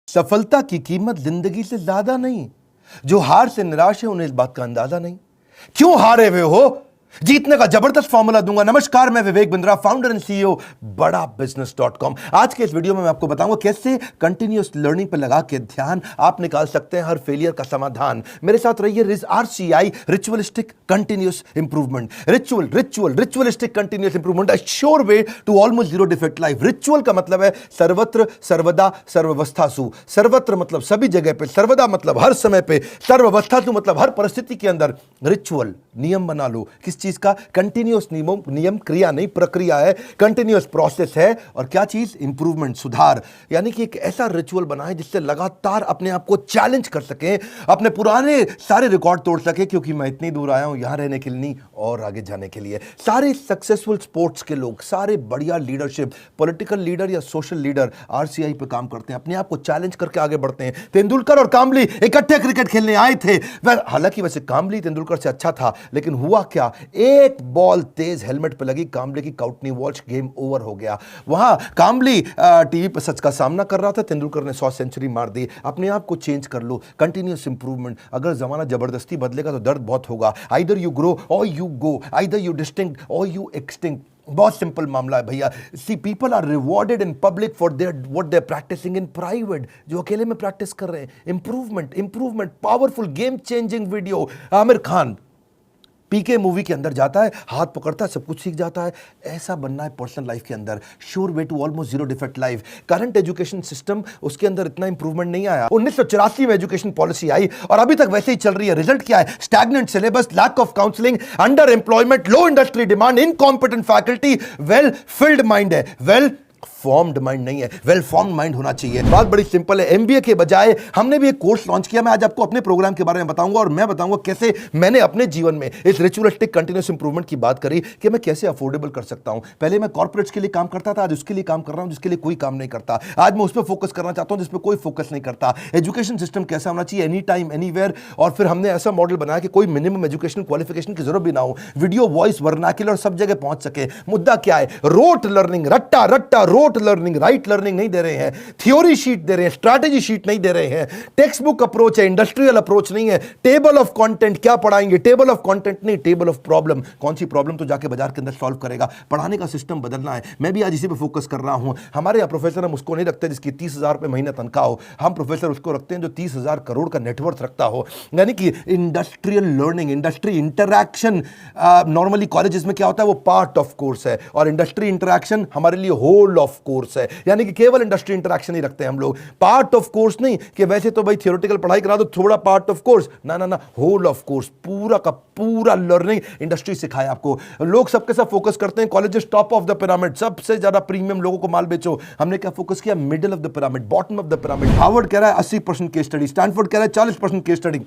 सफलता की कीमत जिंदगी से ज्यादा नहीं। जो हार से निराश है उन्हें इस बात का अंदाजा नहीं। क्यों हारे हुए हो? जीतने का जबरदस्त फॉर्मूला दूंगा। नमस्कार, मैं Vivek Bindra, founder and CEO बड़ा बिजनेस.com। आज के इस वीडियो में मैं आपको बताऊंगा कैसे कंटिन्यूअस लर्निंग पर लगा के ध्यान आप निकाल सकते हैं हर फेलियर का समाधान। मेरे साथ रहिए। RCI, ritualistic continuous improvement. Ritualistic continuous improvement, a sure way to almost zero defect life. Ritual का मतलब है सर्वत्र, सर्वदा, सर्वावस्थासु। सर्वत्र मतलब सभी जगह पे, सर्वदा मतलब हर समय पे, सर्वावस्थासु मतलब हर परिस्थिति के अंदर। रिचुअल नियम बना लो। किस चीज का? कंटिन्यूअस नियम, क्रिया नहीं प्रक्रिया है, कंटिन्यूअस प्रोसेस है। और क्या चीज? इंप्रूवमेंट, सुधार। यानी कि एक ऐसा रिचुअल बनाए जिससे लगातार अपने आप को चैलेंज कर सके, अपने पुराने सारे रिकॉर्ड तोड़ सके। क्योंकि मैं इतनी दूर आया हूं यहां रहने के लिए नहीं, और आगे जाने के लिए। सारे सक्सेसफुल स्पोर्ट्स के लोग, सारे बढ़िया लीडरशिप, पॉलिटिकल लीडर या सोशल लीडर RCI पे काम करते हैं, अपने आप को चैलेंज करके आगे बढ़ते हैं। तेंदुलकर और कामली इकट्ठे क्रिकेट खेलने आए थे। हालांकि वैसे कामली तेंदुलकर से अच्छा था, लेकिन हुआ क्या? एक बॉल तेज हेलमेट पे लगी, कामले की काउटनी वॉच, गेम ओवर हो गया। वहां कामली टीवी पर सच का सामना कर रहा था, तेंदुलकर ने 100 सेंचुरी मार दी। अपने आप को चेंज कर लो, कंटिन्यूअस इंप्रूवमेंट। अगर जमाना जबरदस्ती बदलेगा तो दर्द बहुत होगा। Either you grow or you go, either you distinct or you extinct. बहुत सिंपल मामला है भैया। See people are rewarded in public for their what they are practicing in private. जो अकेले में प्रैक्टिस कर रहे हैं। Improvement, powerful, game changing video. Aamir Khan PK movie के अंदर जाता है, हाथ पकड़ता है, सब कुछ सीख जाता है। ऐसा बनना है पर्सनल लाइफ के अंदर। Sure way to almost zero defect life. Current education system, उसके अंदर इतना इंप्रूवमेंट नहीं आया। 1984 में एजुकेशन पॉलिसी आई और अभी तक वैसे ही चल रही है। रिजल्ट क्या है? Stagnant syllabus, lack of counselling, under employment, low industry demand, incompetent faculty. Well filled mind है, वेल फॉर्म्ड माइंड नहीं है। वेल फॉर्म्ड माइंड होना चाहिए। बात बड़ी सिंपल है। MBA के बजाय हमने भी एक कोर्स लॉन्च किया। मैं आज आपको अपने प्रोग्राम के बारे में बताऊंगा और मैं बताऊंगा कैसे मैंने अपने जीवन में इस रिचुअलिस्टिक कंटिन्यूअस इंप्रूवमेंट की बात करी कि मैं कैसे अफोर्डेबल कर सकता हूं। पहले मैं कॉर्पोरेट्स के लिए काम करता था, आज उसके लिए काम कर रहा हूं जिसके लिए कोई काम नहीं करता। आज मैं उस पर फोकस करना चाहता हूं जिस पर कोई फोकस नहीं करता। एजुकेशन सिस्टम कैसा होना चाहिए? Any time anywhere. और फिर हमने ऐसा मॉडल बनाया कि कोई मिनिमम एजुकेशन क्वालिफिकेशन की जरूरत भी ना हो। वीडियो, वॉइस, वर्नाक्युलर सब जगह पहुंच सके। मुद्दा क्या है? रोट लर्निंग, रट्टा रोट लर्निंग, राइट लर्निंग नहीं दे रहे हैं। थ्योरी शीट दे रहे हैं, स्ट्रैटेजी शीट नहीं दे रहे हैं। टेक्स्ट बुक अप्रोच है, इंडस्ट्रियल अप्रोच नहीं है। टेबल ऑफ कंटेंट क्या पढ़ाएंगे? टेबल ऑफ कंटेंट नहीं, टेबल ऑफ प्रॉब्लम। कौन सी प्रॉब्लम तो जाके बाजार के अंदर सॉल्व करेगा। पढ़ाने का सिस्टम बदलना है। मैं भी आज इसी पे फोकस कर रहा हूं। हमारे यहाँ प्रोफेसर हम उसको नहीं रखते जिसकी 30,000 रुपए महीना तनख्वाह हो। हम प्रोफेसर उसको रखते हैं जो 30,000 करोड़ का नेटवर्थ रखता हो। यानी कि industrial learning, industry interaction. Normally colleges में क्या होता है? वो पार्ट ऑफ कोर्स है, और इंडस्ट्री इंटरैक्शन हमारे लिए होल ऑफ कोर्स है। यानी कि केवल इंडस्ट्री इंटरैक्शन ही रखते हैं हम लोग। पार्ट ऑफ कोर्स नहीं कि वैसे तो भाई थियोरेटिकल पढ़ाई करा दो, थोड़ा पार्ट ऑफ कोर्स। ना, होल ऑफ कोर्स, पूरा का पूरा लर्निंग इंडस्ट्री सिखाए आपको। लोग सबके सब फोकस करते हैं colleges top of the pyramid, सबसे ज्यादा प्रीमियम लोगों को माल बेचो। हमने क्या फोकस किया? Middle of the pyramid, bottom of the pyramid. Harvard कह रहा है 80% केस स्टडी, स्टैनफोर्ड कह रहा है 40% केस स्टडी।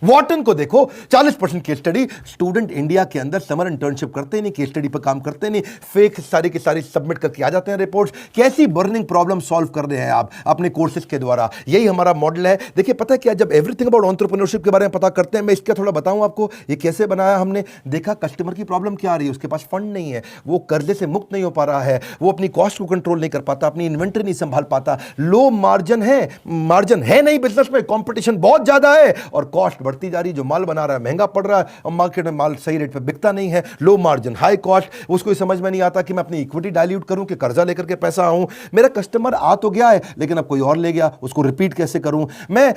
वॉटन को देखो 40% केस स्टडी। स्टूडेंट इंडिया के अंदर समर इंटर्नशिप करते नहीं, केस स्टडी पर काम करते नहीं, फेक सारी की सारी सबमिट करके आ जाते हैं रिपोर्ट्स। कैसी बर्निंग प्रॉब्लम सॉल्व कर रहे हैं आप अपने कोर्सेज के द्वारा? यही हमारा मॉडल है। देखिए पता है क्या, जब एवरीथिंग अबाउट एंटरप्रेन्योरशिप के बारे में पता करते हैं, मैं इसका थोड़ा बताऊं आपको ये कैसे बनाया हमने। देखा कस्टमर की प्रॉब्लम क्या आ रही है, उसके पास फंड नहीं है, वो कर्जे से मुक्त नहीं हो पा रहा है, वो अपनी कॉस्ट को कंट्रोल नहीं कर पाता, अपनी इन्वेंटरी नहीं संभाल पाता, लो मार्जिन है नहीं बिजनेस में, कॉम्पिटिशन बहुत ज्यादा है और कॉस्ट बढ़ती जा रही है। जो माल बना रहा है महंगा पड़ रहा है और मार्केट में माल सही रेट पे बिकता नहीं है। Low margin, high cost. उसको समझ में नहीं आता कि मैं अपनी इक्विटी डाइल्यूट करूं कि कर्जा लेकर के पैसा आऊं। मेरा कस्टमर आ तो गया है लेकिन अब कोई और ले गया, उसको रिपीट कैसे करूं। मैं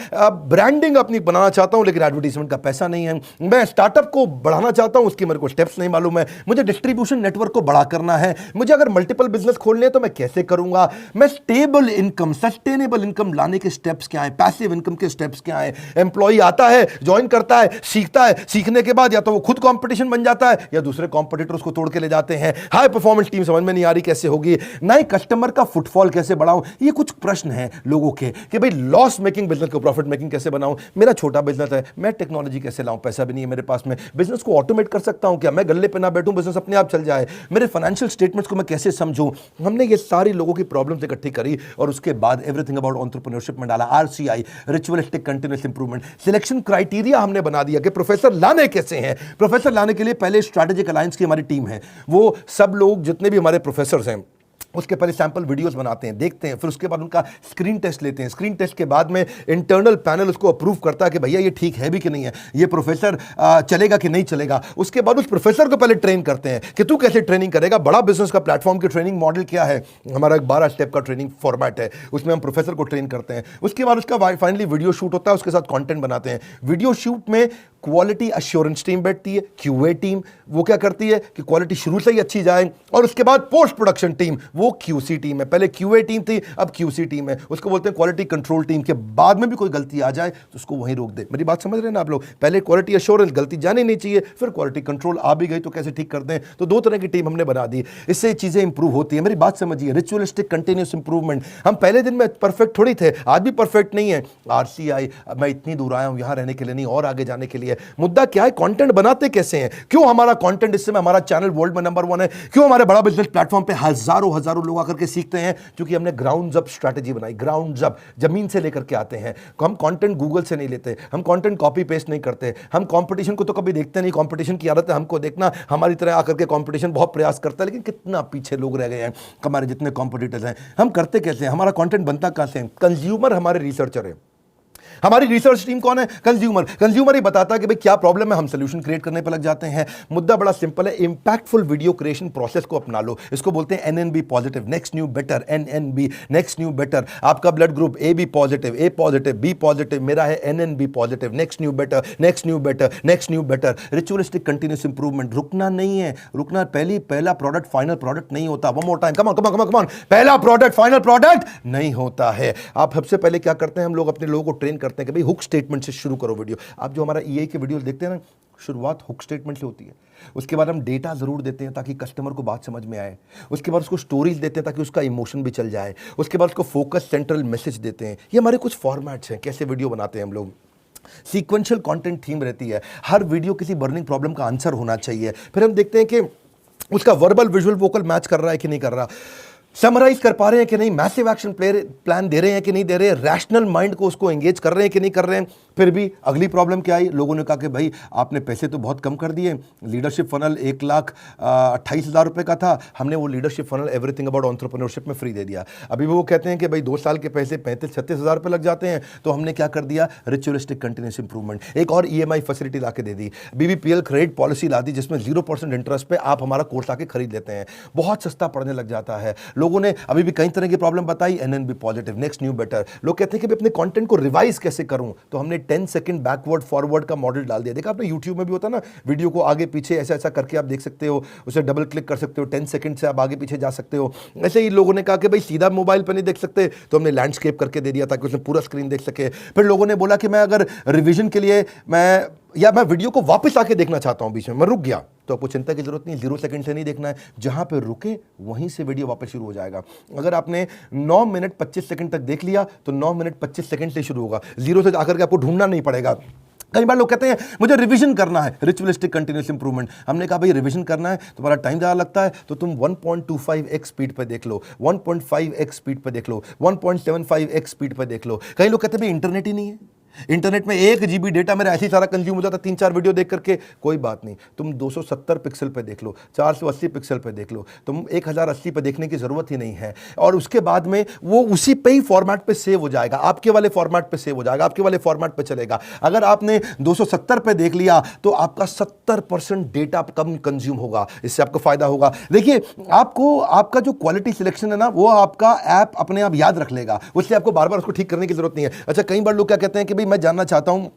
ब्रांडिंग अपनी बनाना चाहता हूं लेकिन एडवर्टाइजमेंट का पैसा नहीं है। मैं स्टार्टअप को बढ़ाना चाहता हूं, उसकी मेरे को स्टेप्स नहीं मालूम है। मुझे डिस्ट्रीब्यूशन नेटवर्क को बड़ा करना है। मुझे अगर मल्टीपल बिजनेस खोलने हैं तो मैं कैसे करूंगा। मैं स्टेबल इनकम, सस्टेनेबल इनकम लाने के स्टेप्स क्या है, पैसिव इनकम के स्टेप्स क्या है। एम्प्लॉय आता है, ज्वाइन करता है, सीखता है, सीखने के बाद या तो वो खुद कंपटीशन बन जाता है या दूसरे कॉम्पिटिटर्स को तोड़ के ले जाते हैं। हाई परफॉर्मेंस टीम समझ में नहीं आ रही कैसे होगी। नए कस्टमर का फुटफॉल कैसे बढ़ाऊं। ये कुछ प्रश्न हैं लोगों के कि भाई लॉस मेकिंग बिजनेस को प्रॉफिट मेकिंग कैसे बनाऊं। मेरा छोटा बिजनेस है, मैं टेक्नोलॉजी कैसे लाऊं, पैसा भी नहीं है मेरे पास में। बिजनेस को ऑटोमेट कर सकता हूं क्या? मैं गल्ले पे ना बैठूं, बिजनेस अपने आप चल जाए। मेरे फाइनेंशियल स्टेटमेंट्स को मैं कैसे समझूं। हमने ये सारी लोगों की प्रॉब्लम्स इकट्ठी करी और उसके बाद एवरीथिंग अबाउट एंटरप्रेन्योरशिप में डाला। RCI, ritualistic continuous improvement. Selection criteria हमने बना दिया कि प्रोफेसर लाने कैसे हैं। प्रोफेसर लाने के लिए पहले स्ट्रैटेजिक अलायंस की हमारी टीम है। वो सब लोग जितने भी हमारे प्रोफेसर हैं उसके पहले सैंपल वीडियोस बनाते हैं, देखते हैं, फिर उसके बाद उनका स्क्रीन टेस्ट लेते हैं। स्क्रीन टेस्ट के बाद में इंटरनल पैनल उसको अप्रूव करता है कि भैया ये ठीक है भी कि नहीं है, ये प्रोफेसर चलेगा कि नहीं चलेगा। उसके बाद उस प्रोफेसर को पहले ट्रेन करते हैं कि तू कैसे ट्रेनिंग करेगा। बड़ा बिजनेस का प्लेटफॉर्म की ट्रेनिंग मॉडल क्या है, हमारा एक 12 स्टेप का ट्रेनिंग फॉर्मेट है, उसमें हम प्रोफेसर को ट्रेन करते हैं। उसके बाद उसका फाइनली वीडियो शूट होता है, उसके साथ कॉन्टेंट बनाते हैं। वीडियो शूट में क्वालिटी अश्योरेंस टीम बैठती है, क्यूए टीम, वो क्या करती है कि क्वालिटी शुरू से ही अच्छी जाए, और उसके बाद पोस्ट प्रोडक्शन टीम, वो क्यूसी टीम है। पहले क्यूए टीम थी, अब क्यूसी टीम है, उसको बोलते हैं क्वालिटी कंट्रोल टीम। के बाद में भी कोई गलती आ जाए तो उसको वहीं रोक दे। मेरी बात समझ रहे हैं ना आप लोग? पहले क्वालिटी अश्योरेंस, गलती जानी नहीं चाहिए, फिर क्वालिटी कंट्रोल, आ भी गई तो कैसे ठीक करते हैं। तो दो तरह की टीम हमने बना दी, इससे चीजें इंप्रूव होती है। मेरी बात समझिए, रिचुअलिस्टिक कंटिन्यूस इंप्रूवमेंट। हम पहले दिन में परफेक्ट थोड़ी थे, आज भी परफेक्ट नहीं है। आरसीआई, मैं इतनी दूर आया हूं यहां रहने के लिए नहीं, और आगे जाने के लिए। मुद्दा क्या है, कंटेंट बनाते कैसे हैं। क्यों हमारा कंटेंट, इससे हमारा चैनल वर्ल्ड में नंबर 1 है। क्यों हमारे बड़ा बिजनेस प्लेटफॉर्म पे हजारों लोग आकर के सीखते हैं, क्योंकि हमने ग्राउंड अप स्ट्रेटजी बनाई। ग्राउंड अप, जमीन से लेकर के आते हैं। हम कंटेंट गूगल से नहीं लेते, हम कंटेंट कॉपी पेस्ट नहीं करते, हम कंपटीशन को तो कभी देखते नहीं। कंपटीशन की आदत है हमको देखना, हमारी तरह आकर के कंपटीशन बहुत प्रयास करता है, लेकिन कितना पीछे लोग रह गए हैं हमारे जितने कॉम्पिटिटर्स हैं। हम करते कैसे हैं, हमारा कंटेंट बनता कहां से है? कंज्यूमर हमारे रिसर्चर है। हमारी रिसर्च टीम कौन है? कंज्यूमर। कंज्यूमर ही बताता है कि भाई क्या प्रॉब्लम है, हम सोल्यूशन क्रिएट करने पर लग जाते हैं। मुद्दा बड़ा सिंपल है, इंपैक्टफुल वीडियो क्रिएशन प्रोसेस को अपना लो। इसको बोलते हैं NNB positive, next new better. NNB, next new better. आपका blood group A B positive, A positive, B positive, मेरा है NNB positive. Next new better, next new better, next new better. Ritualistic continuous improvement. रुकना नहीं है, रुकना। पहला product final product नहीं होता। One more time, come on come on come on. पहला प्रोडक्ट फाइनल प्रोडक्ट नहीं होता है। आप सबसे पहले क्या करते हैं, हम लोग अपने लोगों को ट्रेन करते हैं कि भाई हुक स्टेटमेंट से शुरू करो वीडियो। आप जो हमारा ईए के वीडियो देखते हैं ना, शुरुआत हुक स्टेटमेंट से होती है। उसके बाद हम डेटा जरूर देते हैं ताकि कस्टमर को बात समझ में आए। उसके बाद उसको स्टोरीज देते हैं ताकि उसका इमोशन भी चल जाए। उसके बाद उसको फोकस सेंट्रल मैसेज देते हैं। ये हमारे कुछ फॉर्मेट्स हैं कैसे वीडियो बनाते हैं हम लोग। सीक्वेंशियल कंटेंट थीम रहती है, हर वीडियो किसी बर्निंग प्रॉब्लम का आंसर होना चाहिए। फिर हम देखते हैं कि उसका वर्बल विजुअल वोकल मैच कर रहा है कि नहीं कर रहा, समराइज कर पा रहे हैं कि नहीं, मैसिव एक्शन प्लान दे रहे हैं कि नहीं दे रहे, रैशनल माइंड को उसको एंगेज कर रहे हैं कि नहीं कर रहे हैं। फिर भी अगली प्रॉब्लम क्या आई, लोगों ने कहा कि भाई आपने पैसे तो बहुत कम कर दिए, लीडरशिप फनल 1,28,000 रुपये का था, हमने वो leadership funnel everything about entrepreneurship में फ्री दे दिया। अभी वो कहते हैं कि भाई 2 साल के पैसे 35-36 हज़ार रुपये लग जाते हैं। तो हमने क्या कर दिया, रिचुअलिस्टिक कंटिन्यूस इंप्रूवमेंट। एक और EMI फैसिलिटी ला के दे दी, BBPL क्रेडिट पॉलिसी ला दी, जिसमें 0% इंटरेस्ट पे आप हमारा कोर्स आके खरीद लेते हैं। बहुत सस्ता पड़ने लग जाता है। लोगों ने अभी भी कई तरह की प्रॉब्लम बताई, NNB positive, next new better. लोग कहते हैं कि अपने कंटेंट को रिवाइज कैसे करूं, तो हमने 10 सेकंड बैकवर्ड फॉरवर्ड का मॉडल डाल दिया। देखा आपने यूट्यूब में भी होता है ना, वीडियो को आगे पीछे ऐसा ऐसा करके आप देख सकते हो, उसे डबल क्लिक कर सकते हो, 10 सेकंड से आप आगे पीछे जा सकते हो। ऐसे ही लोगों ने कहा कि भाई सीधा मोबाइल पर नहीं देख सकते, तो हमने लैंडस्केप करके दे दिया ताकि उसमें पूरा स्क्रीन देख सके। फिर लोगों ने बोला कि मैं अगर रिविजन के लिए मैं वीडियो को वापस आके देखना चाहता हूं, बीच में मैं रुक गया, तो आपको चिंता की जरूरत नहीं, 0 सेकंड से नहीं देखना है, जहां पे रुके वहीं से वीडियो वापस शुरू हो जाएगा। अगर आपने 9 मिनट 25 सेकंड तक देख लिया तो 9 मिनट 25 सेकंड से शुरू होगा, 0 से आकर के आपको ढूंढना नहीं पड़ेगा। कई बार लोग कहते हैं मुझे रिवीजन करना है, रिचुअलिस्टिक कंटिन्यूस इंप्रूवमेंट। हमने कहा भाई रिवीजन करना है, तुम्हारा टाइम ज़्यादा लगता है तो तुम 1.25x स्पीड पे देख लो, 1.5x स्पीड पे देख लो, 1.75x स्पीड पे देख लो। कई लोग कहते हैं भाई इंटरनेट ही नहीं है, इंटरनेट में 1 GB डेटा मेरा ऐसे ही सारा कंज्यूम हो जाता, 3-4 वीडियो देख करके। कोई बात नहीं, तुम 270 पिक्सल पे देख लो, 480 पिक्सल पे देख लो, तुम 1080 पे देखने की जरूरत ही नहीं है। और उसके बाद में वो उसी पे ही फॉर्मेट पे सेव हो जाएगा, आपके वाले फॉर्मेट पे सेव हो जाएगा, आपके वाले फॉर्मेट पे चलेगा। अगर आपने 270 पे देख लिया तो आपका 70% डेटा कम कंज्यूम होगा, इससे आपको फायदा होगा। देखिए आपको आपका जो क्वालिटी सिलेक्शन है ना, वो आपका ऐप अपने आप याद रख लेगा, उससे आपको बार बार उसको ठीक करने की जरूरत नहीं है। अच्छा, कई बार लोग क्या कहते हैं कि मैं जानना चाहता हूं,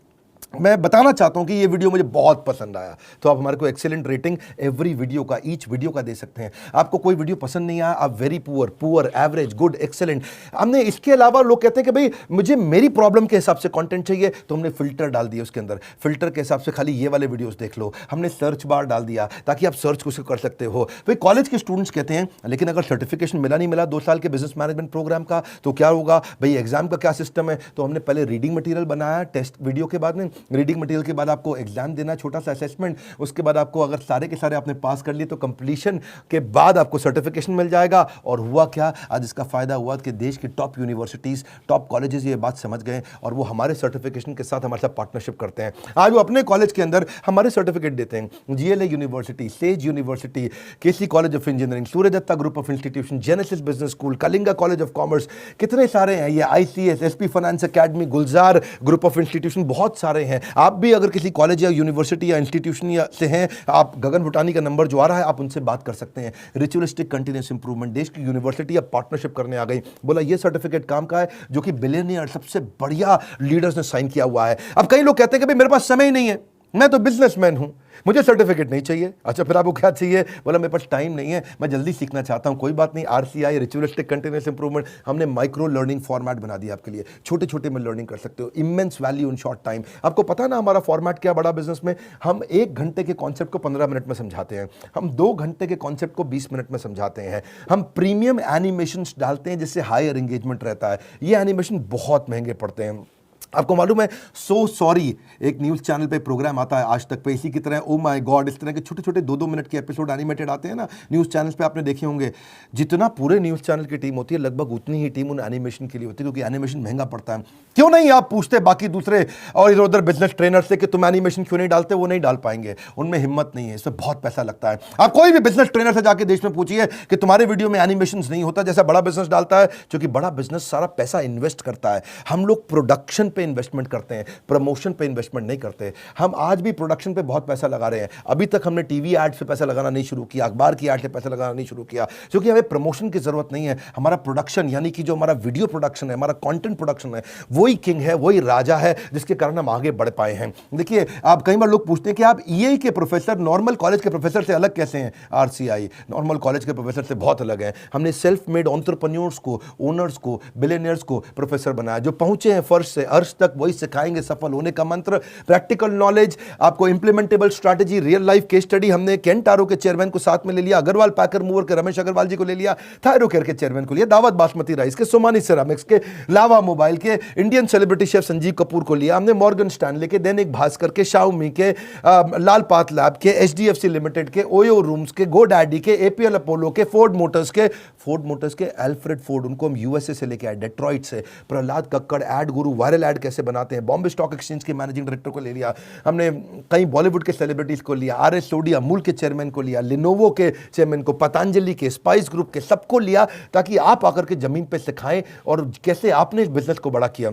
मैं बताना चाहता हूं कि ये वीडियो मुझे बहुत पसंद आया, तो आप हमारे को एक्सीलेंट रेटिंग एवरी वीडियो का, ईच वीडियो का दे सकते हैं। आपको कोई वीडियो पसंद नहीं आया, आप very poor, poor, average, good, excellent. हमने इसके अलावा लोग कहते हैं कि भाई मुझे मेरी प्रॉब्लम के हिसाब से कंटेंट चाहिए, तो हमने फिल्टर डाल दिया उसके अंदर, फिल्टर के हिसाब से खाली ये वाले वीडियोस देख लो। हमने सर्च बार डाल दिया ताकि आप सर्च को कर सकते हो। भाई कॉलेज के स्टूडेंट्स कहते हैं लेकिन अगर सर्टिफिकेशन मिला नहीं मिला 2 साल के बिजनेस मैनेजमेंट प्रोग्राम का, तो क्या होगा भाई, एग्जाम का क्या सिस्टम है। तो हमने पहले रीडिंग मटेरियल बनाया टेस्ट वीडियो के बाद में, रीडिंग मटेरियल के बाद आपको एग्जाम देना, छोटा सा असेसमेंट, उसके बाद आपको अगर सारे के सारे आपने पास कर लिए तो कंप्लीशन के बाद आपको सर्टिफिकेशन मिल जाएगा। और हुआ क्या, आज इसका फायदा हुआ कि देश की टॉप यूनिवर्सिटीज, टॉप कॉलेजेस ये बात समझ गए और वो हमारे सर्टिफिकेशन के साथ हमारे साथ पार्टनरशिप करते हैं। आज वो अपने कॉलेज के अंदर हमारे सर्टिफिकेट देते हैं। GLA university, Sage university, KC college of engineering, Surya Datta group of institution, Genesis business school, Kalinga college of commerce, कितने सारे हैं ये, ICS, SP finance academy, Gulzar group of institution, बहुत सारे हैं। आप भी अगर किसी कॉलेज या यूनिवर्सिटी या इंस्टीट्यूशन से हैं, आप गगन भुटानी का नंबर जो आ रहा है आप उनसे बात कर सकते हैं। रिचुअलिस्टिक कंटिन्यूस इंप्रूवमेंट, देश की यूनिवर्सिटी अब पार्टनरशिप करने आ गई। बोला ये सर्टिफिकेट काम का है जो कि बिलियनियर सबसे बढ़िया लीडर्स ने साइन किया हुआ है। अब कई लोग कहते हैं कि भाई मेरे पास समय ही नहीं है, मैं तो बिजनेसमैन हूं, मुझे सर्टिफिकेट नहीं चाहिए। अच्छा फिर आपको क्या चाहिए? बोला मेरे पास टाइम नहीं है, मैं जल्दी सीखना चाहता हूं। कोई बात नहीं, आरसीआई, रिचुअलिस्टिक कंटिन्यूअस इंप्रूवमेंट, हमने माइक्रो लर्निंग फॉर्मेट बना दिया आपके लिए। छोटे छोटे में लर्निंग कर सकते हो, immense value in short time. आपको पता ना हमारा फॉर्मेट क्या, बड़ा बिजनेस में हम 1 घंटे के कॉन्सेप्ट को 15 मिनट में समझाते हैं, हम 2 घंटे के कॉन्सेप्ट को 20 मिनट में समझाते हैं, हम प्रीमियम एनिमेशन डालते हैं जिससे हायर एंगेजमेंट रहता है। ये एनिमेशन बहुत महंगे पड़ते हैं। आपको मालूम है, सो सॉरी एक न्यूज़ चैनल पे प्रोग्राम आता है आज तक पे, इसी की तरह ओ माय गॉड, इस तरह के छोटे छोटे 2-2 मिनट के एपिसोड एनिमेटेड आते हैं ना न्यूज़ चैनल्स पे, आपने देखे होंगे। जितना पूरे न्यूज़ चैनल की टीम होती है लगभग उतनी ही टीम उन एनिमेशन के लिए होती है, क्योंकि एनिमेशन महंगा पड़ता है। क्यों नहीं आप पूछते बाकी दूसरे और इधर उधर बिजनेस ट्रेनर से कि तुम एनिमेशन क्यों नहीं डालते? वो नहीं डाल पाएंगे, उनमें हिम्मत नहीं है, इसमें बहुत पैसा लगता है। आप कोई भी बिजनेस ट्रेनर से जाके देश में पूछिए कि तुम्हारे वीडियो में एनिमेशन नहीं होता जैसा बड़ा बिजनेस डालता है, क्योंकि बड़ा बिजनेस सारा पैसा इन्वेस्ट करता है। हम लोग प्रोडक्शन पे इन्वेस्टमेंट करते हैं, प्रमोशन पे इन्वेस्टमेंट नहीं करते। हम आज भी प्रोडक्शन पे बहुत पैसा लगा रहे हैं। अभी तक हमने टीवी एड्स पे पैसा लगाना नहीं शुरू किया, अखबार की एड पे पैसा लगाना नहीं शुरू किया, क्योंकि हमें प्रमोशन की जरूरत नहीं है। हमारा प्रोडक्शन यानी कि जो हमारा वीडियो प्रोडक्शन है, हमारा कंटेंट प्रोडक्शन है, वही किंग है, वही राजा है, जिसके कारण हम आगे बढ़ पाए हैं। देखिए, आप कई बार लोग पूछते हैं कि आप ईए के प्रोफेसर नॉर्मल कॉलेज के प्रोफेसर से अलग कैसे हैं? आरसीआई नॉर्मल कॉलेज के प्रोफेसर से बहुत अलग है। हमने सेल्फ मेड एंटरप्रेन्योर्स को, ओनर्स को, बिलियनियर्स को प्रोफेसर बनाया, जो पहुंचे हैं फर्श से अर्श तक, वही सिखाएंगे सफल होने का मंत्र, प्रैक्टिकल नॉलेज, आपको implementable strategy, real life case study. हमने केंटारो के चेयरमैन को साथ में ले लिया, अग्रवाल पैकर मूवर के रमेश अग्रवाल जी को ले लिया, थायरोकेयर के चेयरमैन को लिया, दावत बासमती राइस के, सोमानी सिरामिक्स के, लावा मोबाइल के, Indian celebrity chef Sanjeev Kapoor को लिया हमने, मॉर्गन स्टैनले के, दैनिक भास्कर के, शाओमी के, लाल पात लैब के, एचडीएफसी लिमिटेड के, ओयो रूम्स के, गो डैडी के, एपीएल अपोलो के, फोर्ड मोटर्स के, एल्फ्रेड फोर्ड, उनको हम यूएसए से लेके आए, डेट्रॉइट से, प्रहलाद कक्कड़, एड गुरु, वायरल एड कैसे बनाते हैं, बॉम्बे स्टॉक एक्सचेंज के मैनेजिंग डायरेक्टर को ले लिया हमने, कई बॉलीवुड के सेलिब्रिटीज को लिया, आरएस सोडी अमूल के चेयरमैन को लिया, लिनोवो के चेयरमैन को, पतंजलि के, स्पाइस ग्रुप के, सबको लिया ताकि आप आकर के जमीन पे सिखाएं और कैसे आपने इस बिजनेस को बड़ा किया।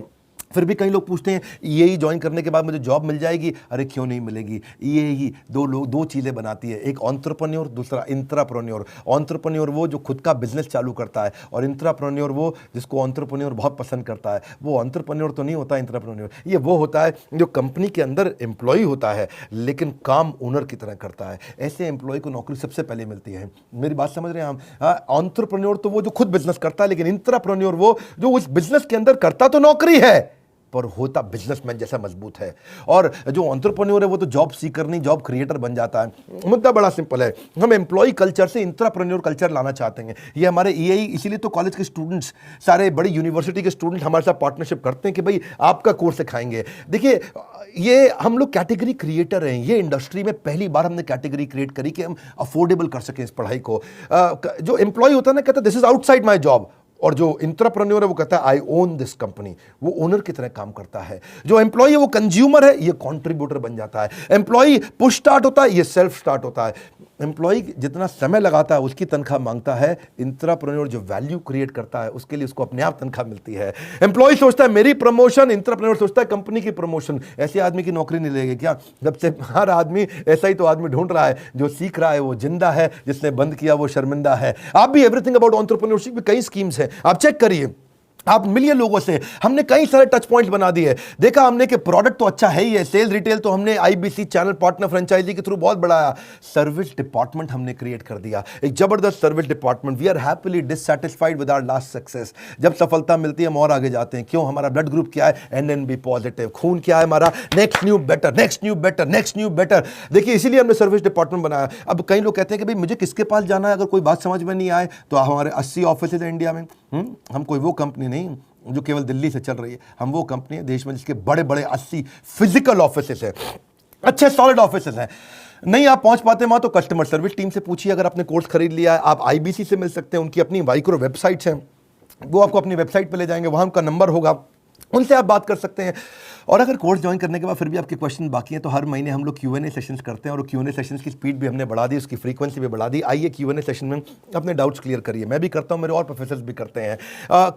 फिर भी कई लोग पूछते हैं ईएई ज्वाइन करने के बाद मुझे जॉब मिल जाएगी? अरे क्यों नहीं मिलेगी। ईएई दो चीज़ें बनाती है, एक एंटरप्रेन्योर, दूसरा इंट्राप्रेन्योर। एंटरप्रेन्योर वो जो खुद का बिजनेस चालू करता है, और इंट्राप्रेन्योर वो जिसको एंटरप्रेन्योर बहुत पसंद करता है। वो एंटरप्रेन्योर तो नहीं होता इंट्राप्रेन्योर, ये वो होता है जो कंपनी के अंदर एम्प्लॉय होता है लेकिन काम ओनर की तरह करता है। ऐसे एम्प्लॉय को नौकरी सबसे पहले मिलती है। मेरी बात समझ रहे हैं आप? एंटरप्रेन्योर तो वो जो खुद बिजनेस करता है, लेकिन इंट्राप्रेन्योर वो जो उस बिजनेस के अंदर करता तो नौकरी है पर होता बिजनेसमैन जैसा मजबूत है। और जो एंटरप्रेन्योर है वो तो जॉब सीकर नहीं, जॉब क्रिएटर बन जाता है। मुद्दा बड़ा सिंपल है, हम एम्प्लॉय कल्चर से इंट्राप्रेन्योर कल्चर लाना चाहते हैं। ये हमारे ईएई, इसीलिए तो कॉलेज के स्टूडेंट्स, सारे बड़ी यूनिवर्सिटी के स्टूडेंट हमारे साथ पार्टनरशिप करते हैं कि भाई आपका कोर्स सिखाएंगे। देखिए, ये हम लोग कैटेगरी क्रिएटर हैं। ये इंडस्ट्री में पहली बार हमने कैटेगरी क्रिएट करी कि हम अफोर्डेबल कर सकें इस पढ़ाई को। जो एम्प्लॉय होता है ना, कहता है this is outside my job, और जो इंट्राप्रेन्योर है वो कहता है आई ओन दिस कंपनी, वो ओनर की तरह काम करता है। जो एम्प्लॉय है वो कंज्यूमर है, ये कंट्रीब्यूटर बन जाता है। एम्प्लॉय पुश स्टार्ट होता है, ये सेल्फ स्टार्ट होता है। एम्प्लॉय जितना समय लगाता है उसकी तनख्वाह मांगता है, इंट्राप्रेन्योर जो वैल्यू क्रिएट करता है उसके लिए उसको अपने आप तनख्वाह मिलती है। एम्प्लॉय सोचता है मेरी प्रमोशन, इंट्राप्रेन्योर सोचता है कंपनी की प्रमोशन। ऐसे आदमी की नौकरी नहीं लगेगी क्या? जब से हर आदमी ऐसा ही तो आदमी ढूंढ रहा है, जो सीख रहा है वो जिंदा है, जिसने बंद किया वो शर्मिंदा है। आप भी एवरीथिंग अबाउट एंटरप्रेन्योरशिप में कई स्कीम्स हैं, आप चेक करिए। आप मिलियन लोगों से हमने कई सारे टच पॉइंट्स बना दिए। देखा हमने कि प्रोडक्ट तो अच्छा है ही है, सेल रिटेल तो हमने आईबीसी चैनल पार्टनर फ्रेंचाइजी के थ्रू बहुत बढ़ाया। सर्विस डिपार्टमेंट हमने क्रिएट कर दिया, एक जबरदस्त service department. We are happily dissatisfied with our last success. जब सफलता मिलती है हम और आगे जाते हैं। क्यों? हमारा ब्लड ग्रुप क्या है? NNB positive. खून क्या है हमारा? Next new better, next new better, next new better. देखिए, इसीलिए हमने सर्विस डिपार्टमेंट बनाया। अब कई लोग कहते हैं कि भाई मुझे किसके पास जाना है अगर कोई बात समझ में नहीं आए? तो हमारे 80 ऑफिस है इंडिया में। हम कोई वो कंपनी नहीं, जो केवल दिल्ली से चल रही है। हम वो कंपनी है देश में जिसके बड़े बड़े 80 फिजिकल ऑफिसेस हैं, अच्छे सॉलिड ऑफिसेस हैं। नहीं आप पहुंच पाते वहां तो कस्टमर सर्विस टीम से पूछिए। अगर आपने कोर्स खरीद लिया है, आप आईबीसी से मिल सकते हैं, उनकी अपनी माइक्रो वेबसाइट्स हैं, वो आपको अपनी वेबसाइट पे ले जाएंगे, वहां उनका नंबर होगा, उनसे आप बात कर सकते हैं। और अगर कोर्स ज्वाइन करने के बाद फिर भी आपके क्वेश्चन बाकी हैं तो हर महीने हम लोग Q&A सेशंस करते हैं, और Q&A सेशंस की स्पीड भी हमने बढ़ा दी, उसकी फ्रीक्वेंसी भी बढ़ा दी। आइए Q&A सेशन में अपने डाउट्स क्लियर करिए। मैं भी करता हूं, मेरे और प्रोफेसर्स भी करते हैं।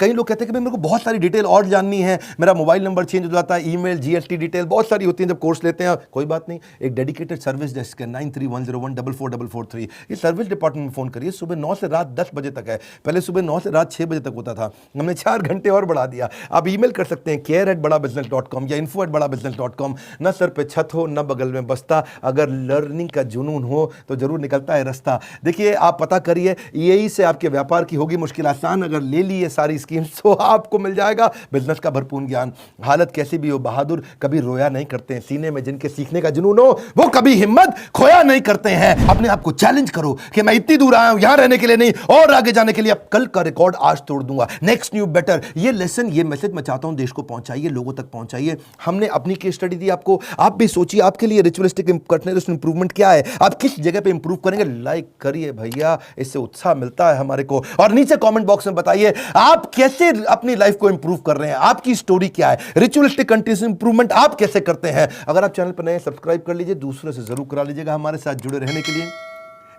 कई लोग कहते हैं कि भाई मेरे को बहुत सारी डिटेल और जाननी है, मेरा मोबाइल नंबर चेंज हो जाता है, ईमेल, GST डिटेल बहुत सारी होती है जब कोर्स लेते हैं। कोई बात नहीं, एक डेडिकेटेड सर्विस डेस्क है 9310144443, ये सर्विस डिपार्टमेंट में फ़ोन करिए। सुबह 9 से रात 10 बजे तक है, पहले सुबह 9 से रात 6 बजे तक होता था, हमने 4 घंटे और बढ़ा दिया। आप ईमेल कर सकते हैं care@badabusiness.com या info@badabusiness.com। न सर पे छत हो न बगल में बस्ता, अगर लर्निंग का जुनून हो तो जरूर निकलता है रास्ता। देखिए आप पता करिए, यही से आपके व्यापार की होगी मुश्किल आसान। अगर ले ली ये सारी स्कीम्स तो आपको मिल जाएगा बिजनेस का भरपूर ज्ञान। हालत कैसी भी हो, बहादुर कभी रोया नहीं करते हैं, सीने में जिनके सीखने का जुनून हो वो कभी हिम्मत खोया नहीं करते हैं। अपने आप को चैलेंज करो कि मैं इतनी दूर आया हूं यहां रहने के लिए नहीं, और आगे जाने के लिए। अब कल का रिकॉर्ड आज तोड़ दूंगा, नेक्स्ट न्यू बेटर। ये लेसन, ये मैसेज मैं चाहता हूं देश को पहुंचाइए, लोगों तक पहुंचाइए। हमने अपनी केस स्टडी दी आपको, आप भी सोचिए आपके लिए रिचुअलिस्टिक कंटिन्यूअस इंप्रूवमेंट क्या है, आप किस जगह पे इंप्रूव करेंगे। लाइक करिए भैया, इससे उत्साह मिलता है हमारे को। और नीचे कमेंट बॉक्स में बताइए आप कैसे अपनी लाइफ को इंप्रूव कर रहे हैं, आपकी स्टोरी क्या है, रिचुअलिस्टिक कंटिन्यूअस इंप्रूवमेंट आप कैसे करते हैं। अगर आप चैनल पर नए, सब्सक्राइब कर लीजिए, दूसरों से जरूर करा लीजिएगा हमारे साथ जुड़े रहने के लिए।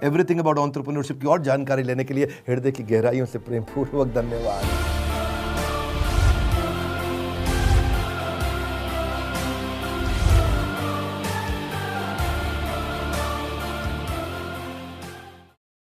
एवरीथिंग अबाउट एंटरप्रेन्योरशिप की और जानकारी लेने के लिए हृदय की गहराइयों से प्रेमपूर्वक धन्यवाद।